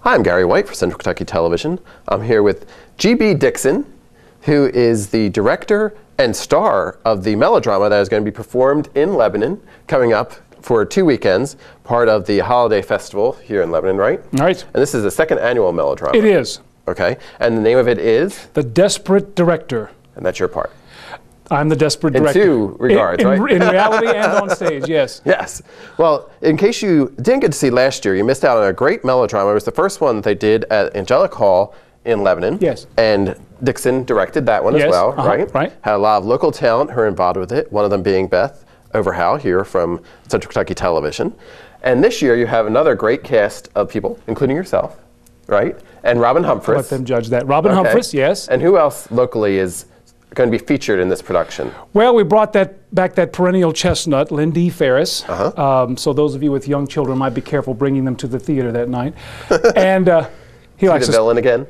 Hi, I'm Gary White for Central Kentucky Television. I'm here with G.B. Dixon, who is the director and star of the melodrama that is going to be performed in Lebanon, coming up for 2 weekends, part of the holiday festival here in Lebanon, right? Right. And this is the second annual melodrama. It is. Okay. And the name of it is? The Desperate Director. And that's your part. I'm the desperate director. In two regards, right? In reality and on stage, yes. Yes. Well, in case you didn't get to see last year, you missed out on a great melodrama. It was the first one that they did at Angelic Hall in Lebanon. Yes. And Dixon directed that one as well, right? Right. Had a lot of local talent who are involved with it, one of them being Beth Overhow here from Central Kentucky Television. And this year you have another great cast of people, including yourself, right? And Robin Humphries. Let them judge that. Robin Humphries, yes. And who else locally is going to be featured in this production? Well, we brought back that perennial chestnut, Lindy Ferris. So those of you with young children might be careful bringing them to the theater that night. And he likes the villain again?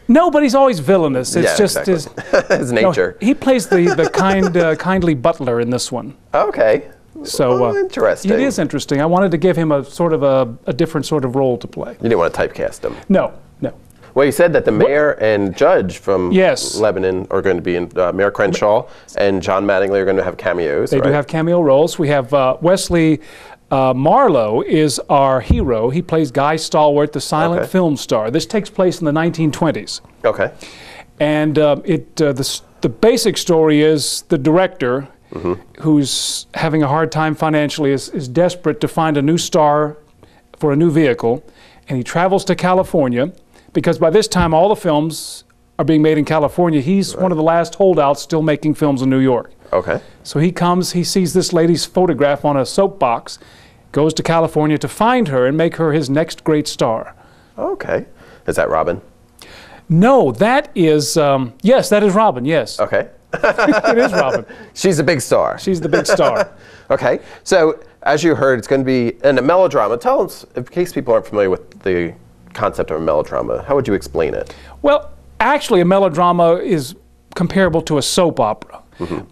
No, but he's always villainous. It's just exactly. his nature. No, he plays the kindly butler in this one. Okay. So interesting. It is interesting. I wanted to give him a sort of a different sort of role to play. You didn't want to typecast him. No. Well, you said that the mayor and judge from Lebanon are going to be in, Mayor Crenshaw and John Mattingly are going to have cameos. They do have cameo roles. We have Wesley Marlowe is our hero. He plays Guy Stalwart, the silent film star. This takes place in the 1920s. Okay. And the basic story is the director, who's having a hard time financially, is desperate to find a new star for a new vehicle, and he travels to California, because by this time all the films are being made in California. He's one of the last holdouts still making films in New York. Okay. So he comes, he sees this lady's photograph on a soapbox, goes to California to find her and make her his next great star. Okay. Is that Robin? No, that is, yes, that is Robin, yes. Okay. It is Robin. She's a big star. She's the big star. Okay. So, as you heard, it's going to be in a melodrama. Tell us, in case people aren't familiar with the concept of a melodrama, how would you explain it? Well, actually, a melodrama is comparable to a soap opera.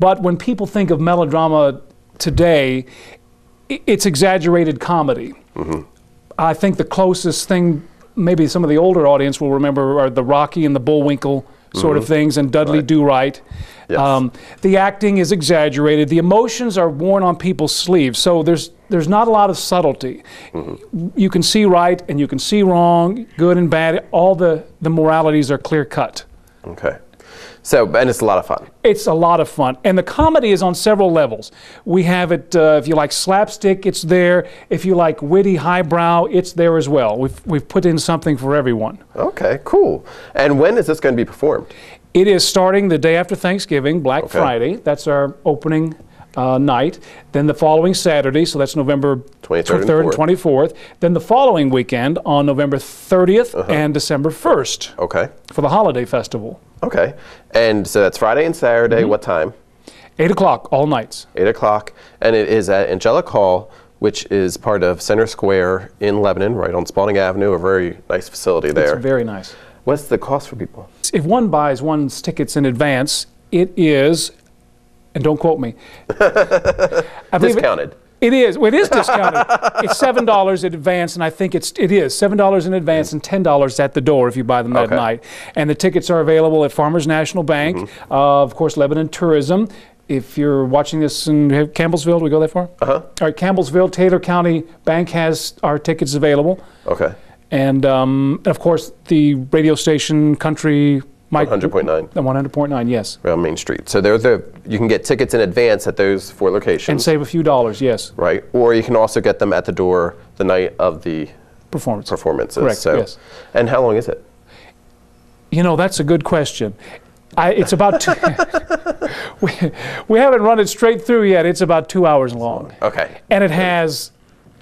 But when people think of melodrama today, it's exaggerated comedy. I think the closest thing maybe some of the older audience will remember are the Rocky and the Bullwinkle sort of things, and Dudley Do-Right. Yes. The acting is exaggerated. The emotions are worn on people's sleeves, so there's not a lot of subtlety. You can see right and you can see wrong, good and bad. All the moralities are clear cut. Okay. So, and it's a lot of fun. It's a lot of fun. And the comedy is on several levels. We have it, if you like slapstick, it's there. If you like witty, highbrow, it's there as well. We've put in something for everyone. Okay, cool. And when is this going to be performed? It is starting the day after Thanksgiving, Black Friday. That's our opening night. Then the following Saturday, so that's November 23rd and 24th. Then the following weekend on November 30th and December 1st. Okay. For the holiday festival. Okay. And so that's Friday and Saturday. What time? 8 o'clock, all nights. 8 o'clock. And it is at Angelic Hall, which is part of Center Square in Lebanon, right on Spalding Avenue, a very nice facility there. It's very nice. What's the cost for people? If one buys one's tickets in advance, it is, and don't quote me. Discounted. It is. Well, it is discounted. It's $7 in advance, and I think it is $7 in advance and $10 at the door if you buy them that night. And the tickets are available at Farmers National Bank, of course, Lebanon Tourism. If you're watching this in Campbellsville, do we go that far? All right, Campbellsville, Taylor County Bank has our tickets available. Okay. And of course, the radio station Country. 100.9. 100.9, yes. Around Main Street. So you can get tickets in advance at those 4 locations. And save a few dollars, yes. Right. Or you can also get them at the door the night of the performances. Correct, so, yes. And how long is it? You know, that's a good question. It's about we haven't run it straight through yet. It's about 2 hours long. Okay. And it has,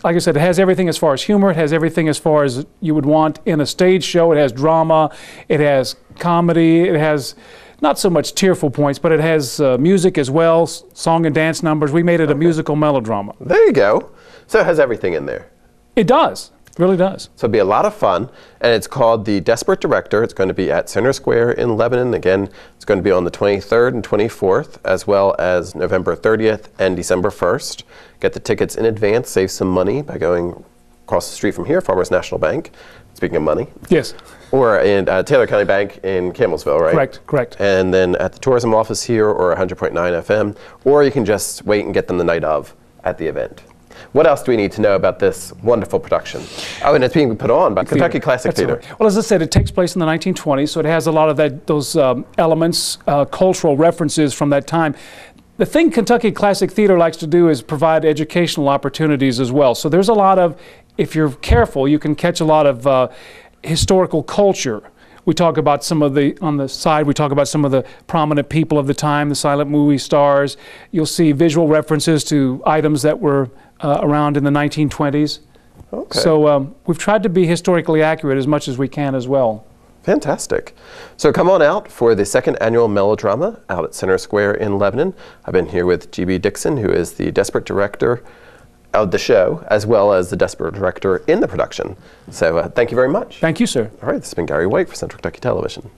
like I said, it has everything as far as humor. It has everything as far as you would want in a stage show. It has drama. It has comedy. It has not so much tearful points, but it has music as well, song and dance numbers. We made it a musical melodrama. There you go. So it has everything in there. It does. It really does. So it'll be a lot of fun, and it's called The Desperate Director. It's going to be at Center Square in Lebanon. Again, it's going to be on the 23rd and 24th, as well as November 30th and December 1st. Get the tickets in advance, save some money by going across the street from here, Farmers National Bank, speaking of money. Yes. Or in Taylor County Bank in Campbellsville, right? Correct, correct. And then at the tourism office here, or 100.9 FM, or you can just wait and get them the night of at the event. What else do we need to know about this wonderful production? Oh, and it's being put on by Kentucky Classic Theater. Right. Well, as I said, it takes place in the 1920s, so it has a lot of those elements, cultural references from that time. The thing Kentucky Classic Theater likes to do is provide educational opportunities as well. So there's a lot of, if you're careful, you can catch a lot of historical culture. We talk about some of the, on the side, we talk about some of the prominent people of the time, the silent movie stars. You'll see visual references to items that were around in the 1920s. Okay. So we've tried to be historically accurate as much as we can as well. Fantastic. So come on out for the second annual Melodrama out at Center Square in Lebanon. I've been here with G.B. Dixon, who is the Desperate Director of the show, as well as the Desperate Director in the production. So thank you very much. Thank you, sir. All right, this has been Gary White for Central Kentucky Television.